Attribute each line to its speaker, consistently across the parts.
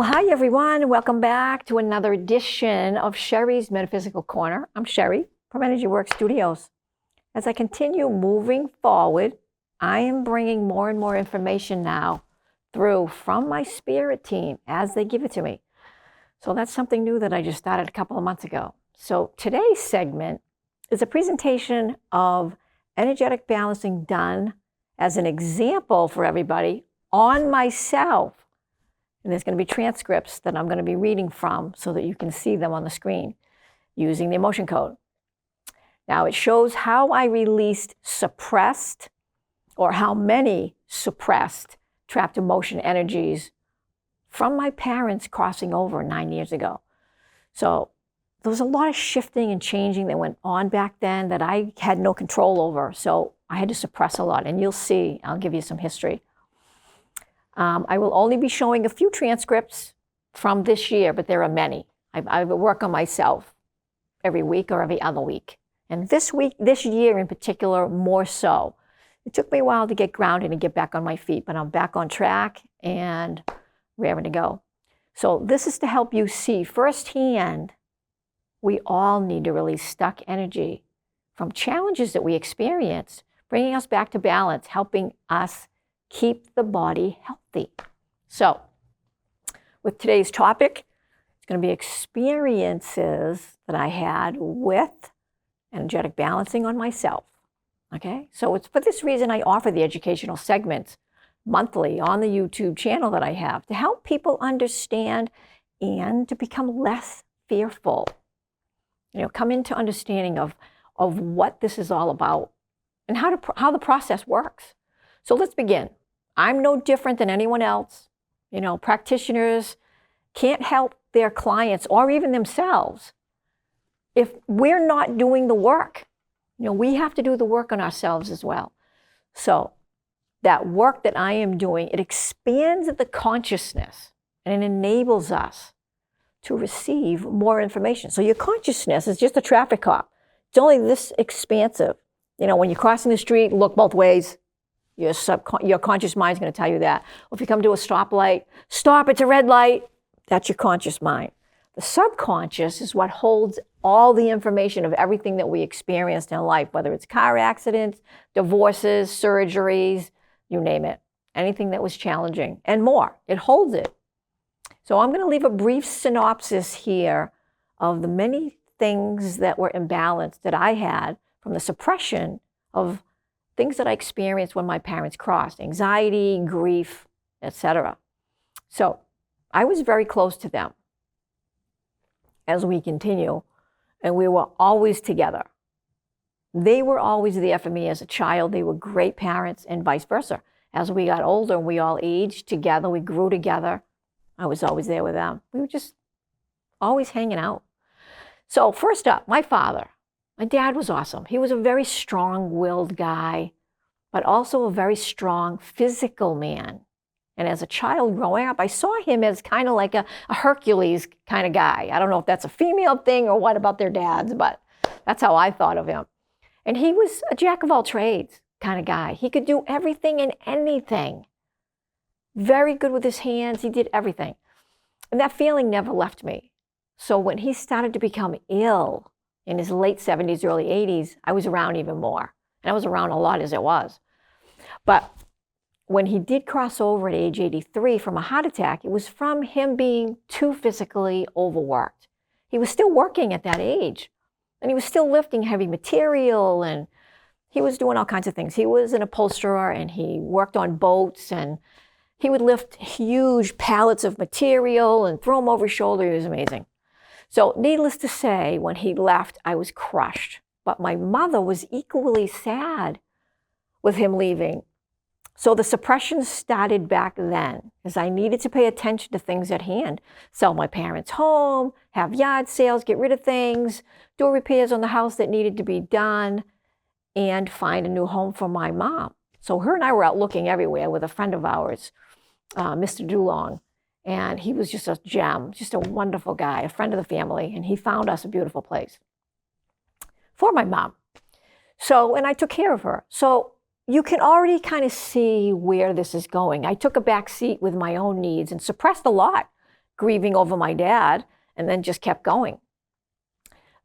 Speaker 1: Well, hi everyone. Welcome back to another edition of Sherry's Metaphysical Corner. I'm Sherry from Energy Work Studios. As I continue moving forward, I am bringing more and more information now through from my spirit team as they give it to me. So that's something new that I just started a couple of months ago. So today's segment is a presentation of energetic balancing done as an example for everybody on myself. And there's going to be transcripts that I'm going to be reading from so that you can see them on the screen using the emotion code. Now it shows how I released suppressed, or how many suppressed trapped emotion energies from my parents crossing over 9 years ago. So there was a lot of shifting and changing that went on back then that I had no control over. So I had to suppress a lot. And you'll see, I'll give you some history. I will only be showing a few transcripts from this year, but there are many. I work on myself every week or every other week. And this year in particular, more so. It took me a while to get grounded and get back on my feet, but I'm back on track and raring to go. So this is to help you see firsthand, we all need to release stuck energy from challenges that we experience, bringing us back to balance, helping us keep the body healthy. So with today's topic, it's going to be experiences that I had with energetic balancing on myself. Okay, so it's for this reason I offer the educational segments monthly on the YouTube channel that I have to help people understand and to become less fearful. You know, come into understanding of what this is all about and how the process works. So let's begin. I'm no different than anyone else. You know, practitioners can't help their clients or even themselves if we're not doing the work. You know, we have to do the work on ourselves as well. So that work that I am doing, it expands the consciousness and it enables us to receive more information. So your consciousness is just a traffic cop. It's only this expansive. You know, when you're crossing the street, look both ways. Your conscious mind is going to tell you that. Or if you come to a stoplight, stop, it's a red light. That's your conscious mind. The subconscious is what holds all the information of everything that we experienced in life, whether it's car accidents, divorces, surgeries, you name it. Anything that was challenging and more. It holds it. So I'm going to leave a brief synopsis here of the many things that were imbalanced that I had from the suppression of things that I experienced when my parents crossed, anxiety, grief, etc. So I was very close to them as we continue, and we were always together. They were always there for me as a child. They were great parents and vice versa. As we got older and we all aged together, we grew together, I was always there with them. We were just always hanging out. So first up, my father. My dad was awesome. He was a very strong-willed guy, but also a very strong physical man. And as a child growing up, I saw him as kind of like a Hercules kind of guy. I don't know if that's a female thing or what about their dads, but that's how I thought of him. And he was a jack of all trades kind of guy. He could do everything and anything. Very good with his hands. He did everything. And that feeling never left me. So when he started to become ill, in his late 70s, early 80s, I was around even more. And I was around a lot as it was. But when he did cross over at age 83 from a heart attack, it was from him being too physically overworked. He was still working at that age. And he was still lifting heavy material, and he was doing all kinds of things. He was an upholsterer, and he worked on boats, and he would lift huge pallets of material and throw them over his shoulder. It was amazing. So needless to say, when he left, I was crushed. But my mother was equally sad with him leaving. So the suppression started back then, as I needed to pay attention to things at hand. Sell my parents' home, have yard sales, get rid of things, do repairs on the house that needed to be done, and find a new home for my mom. So her and I were out looking everywhere with a friend of ours, Mr. Dulong. And he was just a gem, just a wonderful guy, a friend of the family. And he found us a beautiful place for my mom. So, and I took care of her. So you can already kind of see where this is going. I took a back seat with my own needs and suppressed a lot. grieving over my dad, and then just kept going.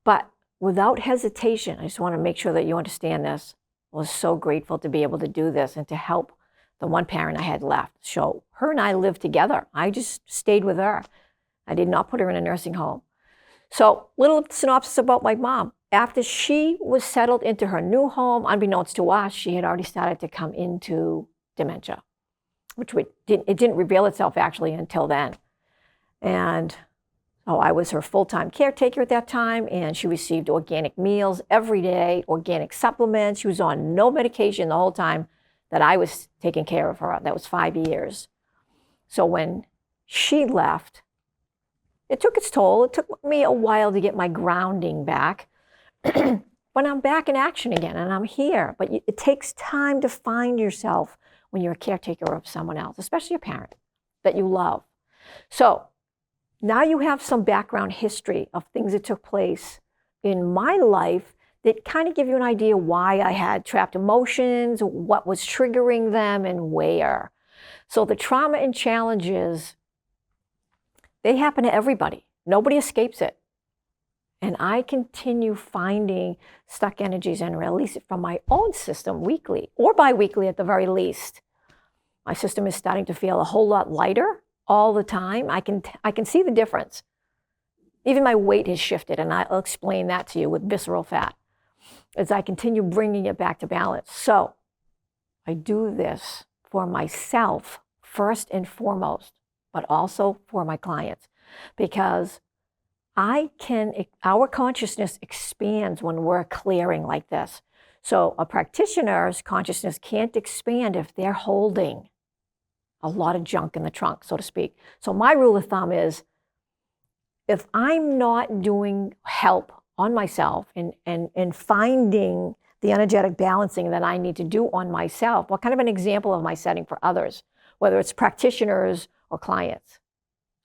Speaker 1: But without hesitation, I just want to make sure that you understand this. I was so grateful to be able to do this and to help the one parent I had left. So her and I lived together. I just stayed with her. I did not put her in a nursing home. So little synopsis about my mom. After she was settled into her new home, unbeknownst to us, she had already started to come into dementia, which it didn't reveal itself actually until then. And I was her full-time caretaker at that time, and she received organic meals every day, organic supplements. She was on no medication the whole time that I was taking care of her. That was 5 years. So when she left, it took its toll. It took me a while to get my grounding back. But I'm back in action again, and I'm here. But it takes time to find yourself when you're a caretaker of someone else, especially a parent that you love. So now you have some background history of things that took place in my life that kind of give you an idea why I had trapped emotions, what was triggering them, and where. So the trauma and challenges, they happen to everybody. Nobody escapes it. And I continue finding stuck energies and release it from my own system weekly or bi-weekly at the very least. My system is starting to feel a whole lot lighter all the time. I can see the difference. Even my weight has shifted, and I'll explain that to you with visceral fat as I continue bringing it back to balance. So I do this for myself first and foremost, but also for my clients, because our consciousness expands when we're clearing like this. So a practitioner's consciousness can't expand if they're holding a lot of junk in the trunk, so to speak. So my rule of thumb is, if I'm not doing help on myself and finding the energetic balancing that I need to do on myself, what kind of an example am I setting for others, whether it's practitioners or clients?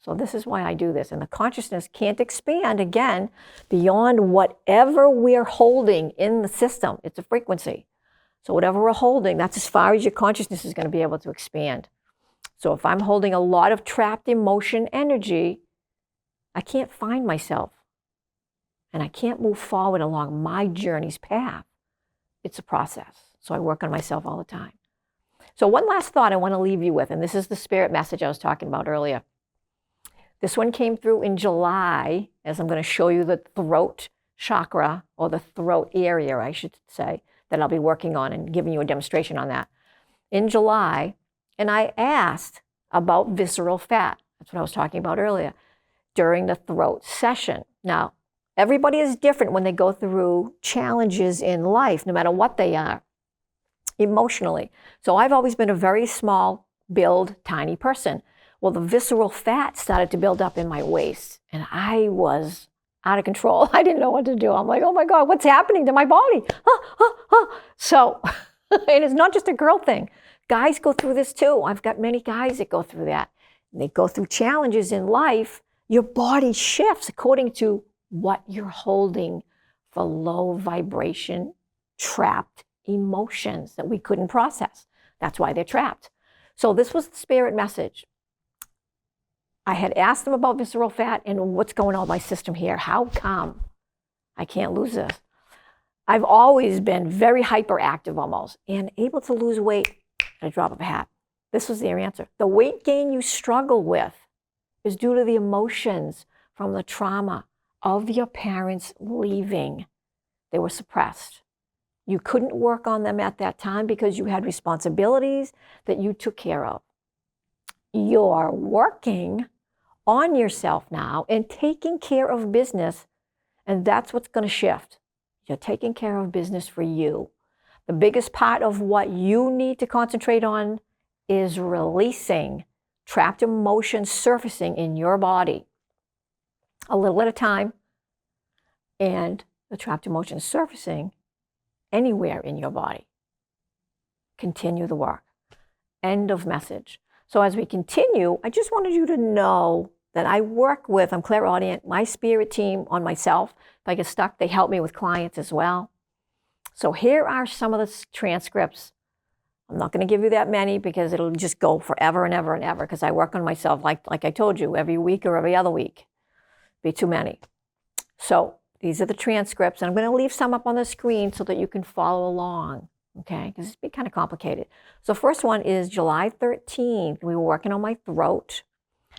Speaker 1: So this is why I do this. And the consciousness can't expand, again, beyond whatever we're holding in the system. It's a frequency. So whatever we're holding, that's as far as your consciousness is going to be able to expand. So if I'm holding a lot of trapped emotion energy, I can't find myself. And I can't move forward along my journey's path. It's a process. So I work on myself all the time. So one last thought I want to leave you with, and this is the spirit message I was talking about earlier. This one came through in July, as I'm going to show you the throat chakra, or the throat area, I should say, that I'll be working on and giving you a demonstration on that in July. And I asked about visceral fat. That's what I was talking about earlier during the throat session. Now, everybody is different when they go through challenges in life, no matter what they are, emotionally. So I've always been a very small build, tiny person. Well, the visceral fat started to build up in my waist, and I was out of control. I didn't know what to do. I'm like, oh my God, what's happening to my body? So, and it's not just a girl thing. Guys go through this too. I've got many guys that go through that. And they go through challenges in life. Your body shifts according to what you're holding for low vibration, trapped emotions that we couldn't process. That's why they're trapped. So this was the spirit message. I had asked them about visceral fat and what's going on with my system here. How come I can't lose this? I've always been very hyperactive almost and able to lose weight at a drop of a hat. This was their answer. The weight gain you struggle with is due to the emotions from the trauma of your parents leaving. They were suppressed. You couldn't work on them at that time because you had responsibilities that you took care of. You're working on yourself now and taking care of business, and that's what's going to shift. You're taking care of business for you. The biggest part of what you need to concentrate on is releasing trapped emotions surfacing in your body, a little at a time, and the trapped emotions surfacing anywhere in your body. Continue the work. End of message. So as we continue, I just wanted you to know that I work with, I'm clairaudient, my spirit team on myself. If I get stuck, they help me with clients as well. So here are some of the transcripts I'm not going to give you that many because it'll just go forever and ever and ever because I work on myself, like I told you, every week or every other week. Be too many. So these are the transcripts, and I'm going to leave some up on the screen so that you can follow along, okay? Because it's been kind of complicated. So first one is July 13th. We were working on my throat.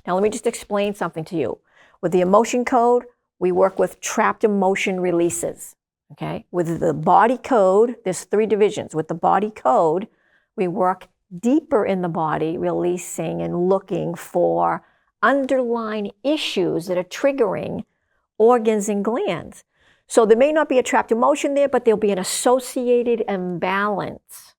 Speaker 1: Now let me just explain something to you. With the emotion code, we work with trapped emotion releases, okay? With the body code, there's 3 divisions. With the body code, we work deeper in the body, releasing and looking for underlying issues that are triggering organs and glands. So there may not be a trapped emotion there, but there'll be an associated imbalance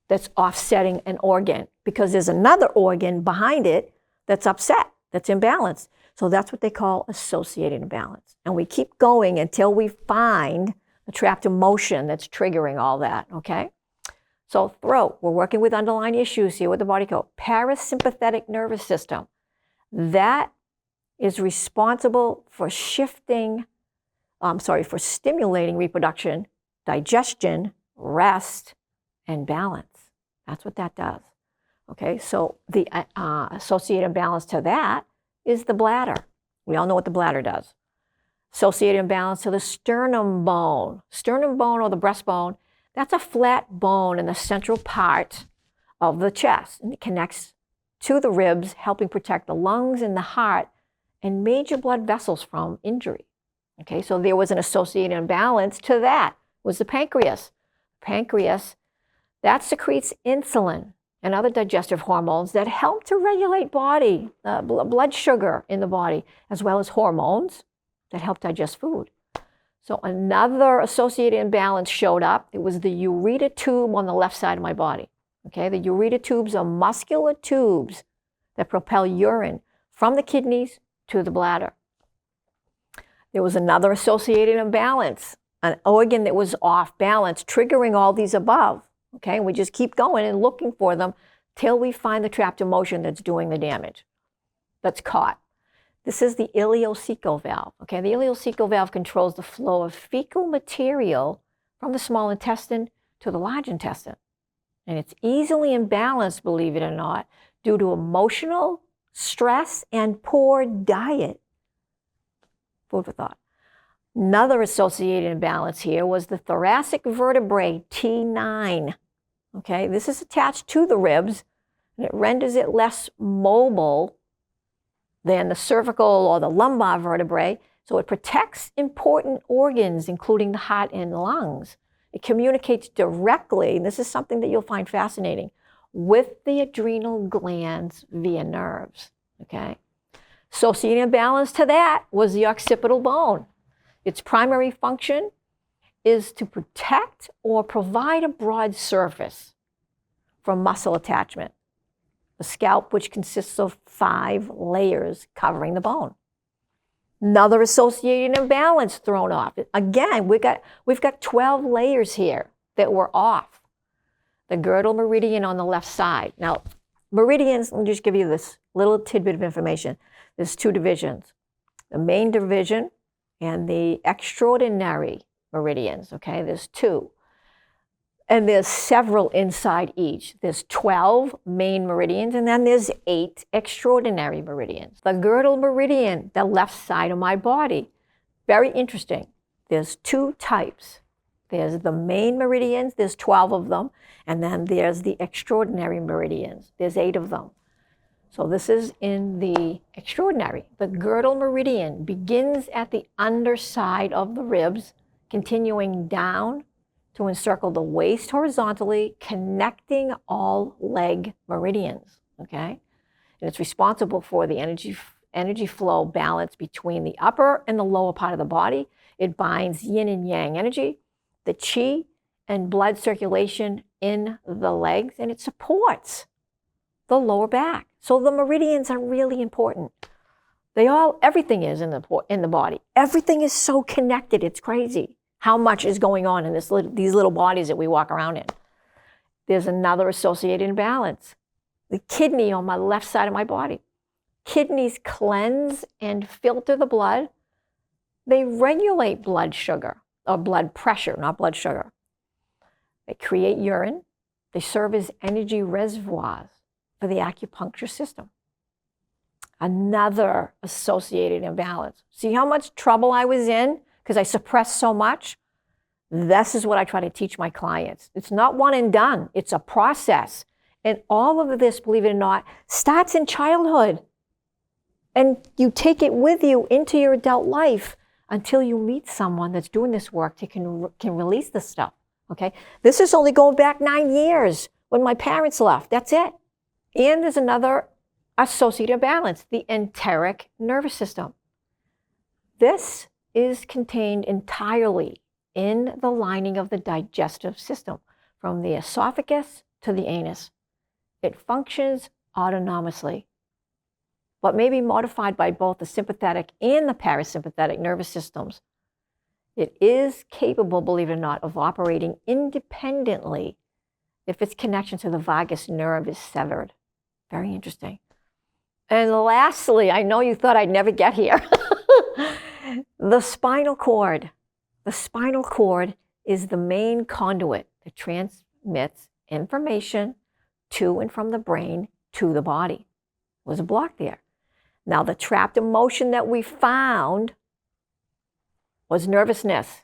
Speaker 1: that's offsetting an organ because there's another organ behind it that's upset, that's imbalanced. So that's what they call associated imbalance. And we keep going until we find a trapped emotion that's triggering all that, okay? So throat, we're working with underlying issues here with the body code. Parasympathetic nervous system, that is responsible for for stimulating reproduction, digestion, rest, and balance. That's what that does. Okay, so the associated imbalance to that is the bladder. We all know what the bladder does. Associated imbalance to the sternum bone. Sternum bone or the breastbone, that's a flat bone in the central part of the chest, and it connects to the ribs, helping protect the lungs and the heart and major blood vessels from injury. Okay, so there was an associated imbalance to that, was the pancreas. Pancreas, that secretes insulin and other digestive hormones that help to regulate blood sugar in the body, as well as hormones that help digest food. So another associated imbalance showed up. It was the ureter tube on the left side of my body. Okay, the ureter tubes are muscular tubes that propel urine from the kidneys to the bladder. There was another associated imbalance, an organ that was off balance, triggering all these above. Okay, and we just keep going and looking for them till we find the trapped emotion that's doing the damage, that's caught. This is the ileocecal valve. Okay, the ileocecal valve controls the flow of fecal material from the small intestine to the large intestine. And it's easily imbalanced, believe it or not, due to emotional stress and poor diet. Food for thought. Another associated imbalance here was the thoracic vertebrae, T9. Okay, this is attached to the ribs, and it renders it less mobile than the cervical or the lumbar vertebrae, so it protects important organs, including the heart and lungs. It communicates directly, and this is something that you'll find fascinating, with the adrenal glands via nerves, okay? Associated imbalance to that was the occipital bone. Its primary function is to protect or provide a broad surface from muscle attachment. The scalp, which consists of 5 layers covering the bone. Another associated imbalance thrown off. Again, we've got 12 layers here that were off. The girdle meridian on the left side. Now, meridians, let me just give you this little tidbit of information. There's 2 divisions. The main division and the extraordinary meridians, okay? There's 2. And there's several inside each. There's 12 main meridians, and then there's 8 extraordinary meridians. The girdle meridian, the left side of my body, very interesting. There's 2 types. There's the main meridians, there's 12 of them, and then there's the extraordinary meridians. There's 8 of them. So this is in the extraordinary. The girdle meridian begins at the underside of the ribs, continuing down to encircle the waist horizontally, connecting all leg meridians, okay? And it's responsible for the energy flow balance between the upper and the lower part of the body. It binds yin and yang energy, the chi and blood circulation in the legs, and it supports the lower back. So the meridians are really important. Everything is in the body. Everything is so connected, it's crazy how much is going on in these little bodies that we walk around in. There's another associated imbalance. The kidney on my left side of my body. Kidneys cleanse and filter the blood. They regulate blood sugar, or blood pressure, not blood sugar. They create urine They serve as energy reservoirs for the acupuncture system. Another associated imbalance. See how much trouble I was in because I suppressed so much? This is what I try to teach my clients. It's not one and done. It's a process. And all of this, believe it or not, starts in childhood. And you take it with you into your adult life until you meet someone that's doing this work to can release this stuff, okay? This is only going back 9 years when my parents left. That's it. And there's another associated balance, the enteric nervous system. This is contained entirely in the lining of the digestive system, from the esophagus to the anus. It functions autonomously, but may be modified by both the sympathetic and the parasympathetic nervous systems. It is capable, believe it or not, of operating independently if its connection to the vagus nerve is severed. Very interesting. And lastly, I know you thought I'd never get here, the spinal cord. The spinal cord is the main conduit that transmits information to and from the brain to the body. Was a block there. Now, the trapped emotion that we found was nervousness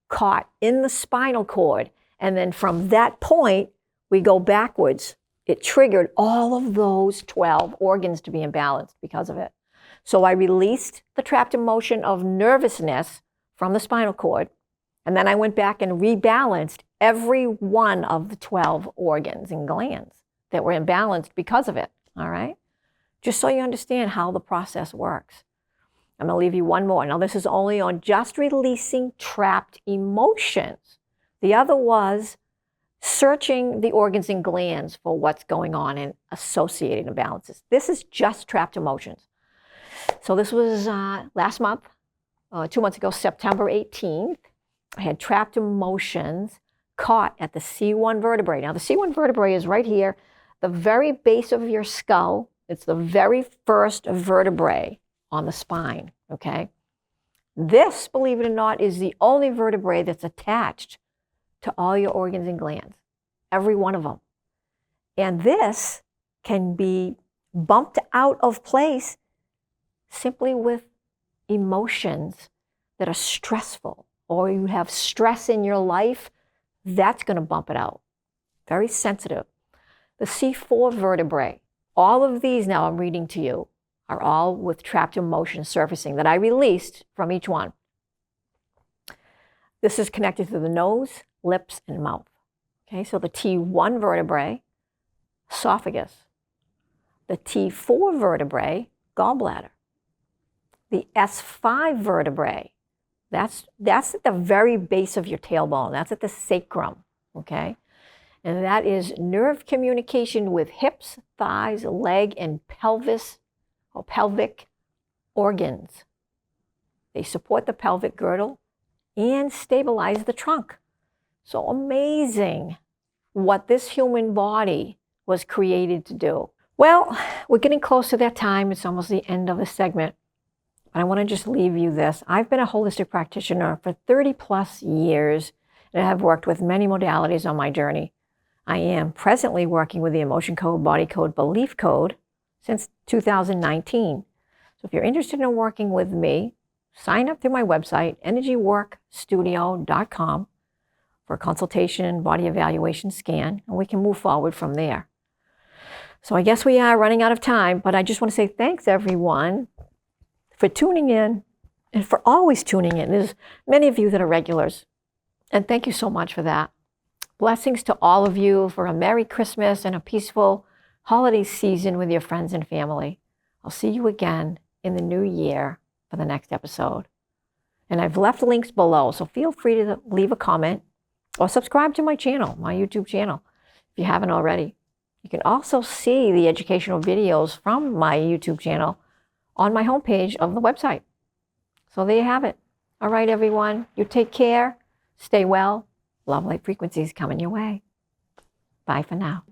Speaker 1: caught in the spinal cord. And then from that point, we go backwards. It triggered all of those 12 organs to be imbalanced because of it. So I released the trapped emotion of nervousness from the spinal cord. And then I went back and rebalanced every one of the 12 organs and glands that were imbalanced because of it, all right? Just so you understand how the process works. I'm gonna leave you one more. Now, this is only on just releasing trapped emotions. The other was searching the organs and glands for what's going on and associated imbalances. This is just trapped emotions. So this was last month, 2 months ago, September 18th. I had trapped emotions caught at the C1 vertebrae. Now, the C1 vertebrae is right here, the very base of your skull. It's the very first vertebrae on the spine, okay? This, believe it or not, is the only vertebrae that's attached to all your organs and glands, every one of them. And this can be bumped out of place simply with emotions that are stressful, or you have stress in your life, that's going to bump it out. Very sensitive. The C4 vertebrae, all of these now I'm reading to you, are all with trapped emotion surfacing that I released from each one. This is connected to the nose, lips, and mouth. Okay, so the T1 vertebrae, esophagus. The T4 vertebrae, gallbladder. The S5 vertebrae, that's at the very base of your tailbone. That's at the sacrum, okay? And that is nerve communication with hips, thighs, leg, and pelvis or pelvic organs. They support the pelvic girdle and stabilize the trunk. So amazing what this human body was created to do. Well, we're getting close to that time. It's almost the end of the segment. But I want to just leave you this. I've been a holistic practitioner for 30 plus years, and I have worked with many modalities on my journey. I am presently working with the emotion code, body code, belief code since 2019. So if you're interested in working with me, sign up through my website, energyworkstudio.com, for a consultation, body evaluation scan, and we can move forward from there. So I guess we are running out of time, but I just want to say thanks, everyone, for tuning in and for always tuning in. There's many of you that are regulars, and thank you so much for that. Blessings to all of you for a Merry Christmas and a peaceful holiday season with your friends and family. I'll see you again in the new year for the next episode. And I've left links below, so feel free to leave a comment or subscribe to my channel, my YouTube channel, if you haven't already. You can also see the educational videos from my YouTube channel on my homepage of the website. So there you have it. All right, everyone, you take care, stay well. Love light frequencies coming your way. Bye for now.